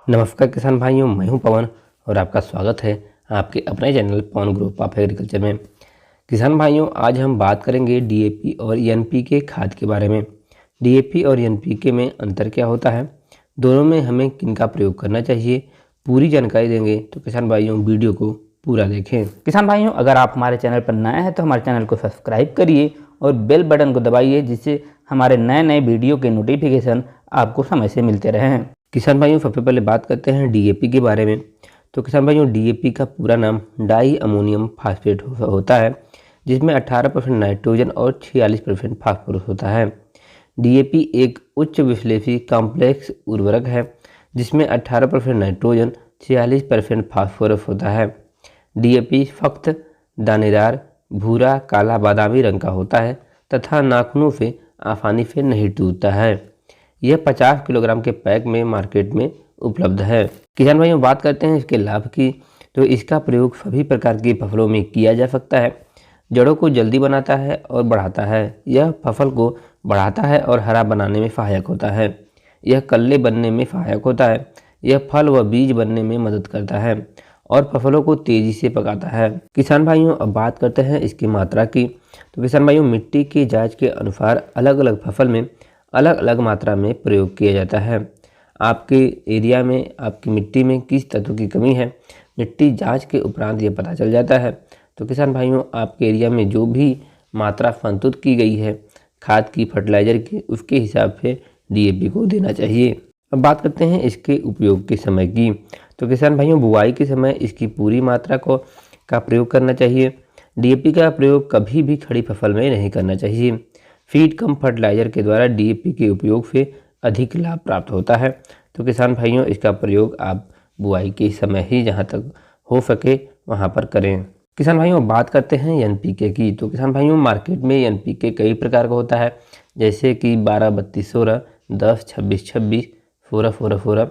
नमस्कार किसान भाइयों, मैं हूं पवन और आपका स्वागत है आपके अपने channel Pawan group of agriculture में। किसान भाइयों, आज हम बात करेंगे डीएपी और एनपीके खाद के बारे में। डीएपी और एनपीके में अंतर क्या होता है, दोनों में हमें किनका प्रयोग करना चाहिए, पूरी जानकारी देंगे। तो किसान भाइयों, वीडियो को पूरा देखें। किसान भाइयों, अगर आप हमारे चैनल पर नए हैं तो हमारे चैनल को सब्सक्राइब करिए और बेल बटन को दबाइए, जिससे हमारे नए नए वीडियो के नोटिफिकेशन आपको समय से मिलते रहें। किसान भाइयों, सबसे पहले बात करते हैं डीएपी के बारे में। तो किसान भाइयों, डीएपी का पूरा नाम डाई अमोनियम फास्फेट होता है, जिसमें 18% नाइट्रोजन और 46% फास्फोरस होता है। डीएपी एक उच्च विश्लेषी कॉम्प्लेक्स उर्वरक है, जिसमें 18% नाइट्रोजन 46% फास्फोरस होता है। डीएपी फक्त दानेदार भूरा काला बादामी रंग का होता है तथा नाखूनों से आसानी से नहीं टूटता है। यह 50 किलोग्राम के पैक में मार्केट में उपलब्ध है। किसान भाइयों, बात करते हैं इसके लाभ की। तो इसका प्रयोग सभी प्रकार की फसलों में किया जा सकता है। जड़ों को जल्दी बनाता है और बढ़ाता है। यह फसल को बढ़ाता है और हरा बनाने में सहायक होता है। यह कल्ले बनने में सहायक होता है। यह फल व बीज बनने में मदद करता है और फसलों को तेजी से पकाता है। किसान भाइयों, अब बात करते हैं इसकी मात्रा की। तो किसान भाइयों, मिट्टी की जांच के अनुसार अलग अलग फसल में अलग अलग मात्रा में प्रयोग किया जाता है। आपके एरिया में, आपकी मिट्टी में किस तत्व की कमी है, मिट्टी जांच के उपरांत ये पता चल जाता है। तो किसान भाइयों, आपके एरिया में जो भी मात्रा संतुलित की गई है खाद की, फर्टिलाइज़र की, उसके हिसाब से डीएपी को देना चाहिए। अब बात करते हैं इसके उपयोग के समय की। तो किसान भाइयों, बुआई के समय इसकी पूरी मात्रा का प्रयोग करना चाहिए। डीएपी का प्रयोग कभी भी खड़ी फसल में नहीं करना चाहिए। फीड कम फर्टिलाइज़र के द्वारा डीएपी के उपयोग से अधिक लाभ प्राप्त होता है। तो किसान भाइयों, इसका प्रयोग आप बुआई के समय ही जहाँ तक हो सके वहाँ पर करें। किसान भाइयों, बात करते हैं एनपीके की। तो किसान भाइयों, मार्केट में एनपीके कई प्रकार का होता है, जैसे कि 12-32-16, 10-26-26, 16-16-16,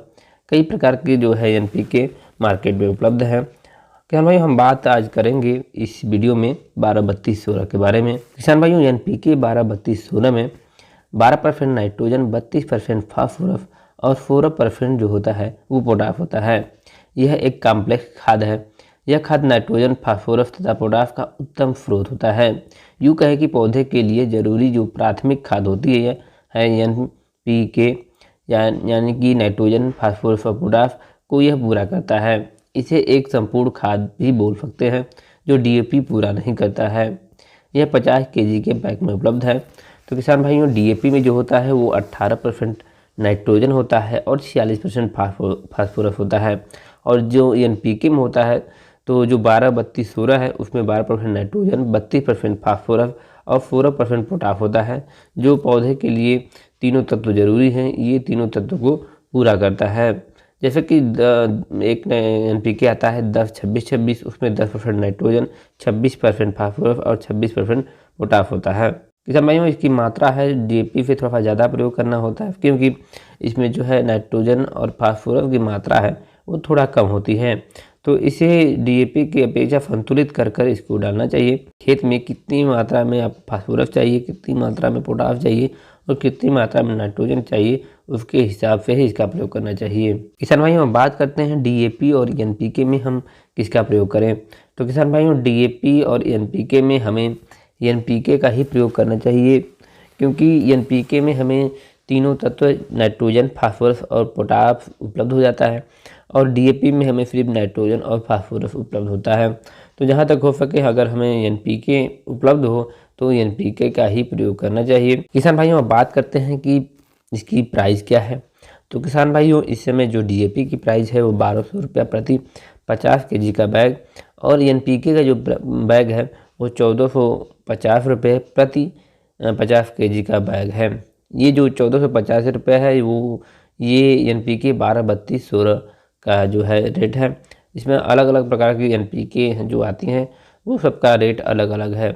कई प्रकार के जो है एनपीके मार्केट में उपलब्ध है। किसान भाइयों, हम बात आज करेंगे इस वीडियो में 12-32-16 के बारे में। किसान भाइयों, एनपीके 12-32-16 में 12% नाइट्रोजन, 32% फास्फोरस और 16% जो होता है वो पोटाश होता है। यह एक कॉम्प्लेक्स खाद है। यह खाद नाइट्रोजन, फास्फोरस तथा पोटाश का उत्तम स्रोत होता है। यूँ कहें कि पौधे के लिए जरूरी जो प्राथमिक खाद होती है एनपीके, यानी कि नाइट्रोजन, फास्फोरस और पोटाश को यह पूरा करता है। इसे एक संपूर्ण खाद भी बोल सकते हैं, जो डीएपी पूरा नहीं करता है। यह 50 केजी के पैक में उपलब्ध है। तो किसान भाइयों, डीएपी में जो होता है वो 18% नाइट्रोजन होता है और 46% फास्फोरस होता है। और जो एनपीके में होता है, तो जो 12-32-16 है, उसमें 12% नाइट्रोजन, 32% फास्फोरस और 16% पोटाश होता है, जो पौधे के लिए तीनों तत्व जरूरी हैं। ये तीनों तत्व को पूरा करता है। जैसे कि एक एनपीके आता है 10-26-26, उसमें 10% नाइट्रोजन, 26% फास्फोरस और 26% पोटाश होता है। किसान भाइयों, इसकी मात्रा है डीएपी से थोड़ा ज़्यादा प्रयोग करना होता है, क्योंकि इसमें जो है नाइट्रोजन और फास्फोरस की मात्रा है वो थोड़ा कम होती है। तो इसे डीएपी की अपेक्षा संतुलित कर इसको डालना चाहिए। खेत में कितनी मात्रा में आप फास्फोरस चाहिए, कितनी मात्रा में पोटाश चाहिए और कितनी मात्रा में नाइट्रोजन चाहिए, उसके हिसाब से ही इसका प्रयोग करना चाहिए। किसान भाइयों, हम बात करते हैं डीएपी और एनपीके में हम किसका प्रयोग करें। तो किसान भाइयों, डीएपी और एनपीके में हमें एनपीके का ही प्रयोग करना चाहिए, क्योंकि एनपीके में हमें तीनों तत्व नाइट्रोजन, फास्फोरस और पोटाश उपलब्ध हो जाता है, और डीएपी में हमें सिर्फ नाइट्रोजन और फास्फोरस उपलब्ध होता है। तो जहाँ तक हो सके, अगर हमें एनपीके उपलब्ध हो तो एनपीके का ही प्रयोग करना चाहिए। किसान भाइयों, अब बात करते हैं कि इसकी प्राइस क्या है। तो किसान भाइयों, इस समय जो डीएपी की प्राइस है वो 1200 रुपया प्रति 50 केजी का बैग, और एनपीके का जो बैग है वो 1450 रुपये प्रति 50 केजी का बैग है। ये जो 1450 रुपये है ये एनपीके 12-32-16 का जो है रेट है। इसमें अलग अलग प्रकार की एनपीके जो आती हैं वो सबका रेट अलग अलग है।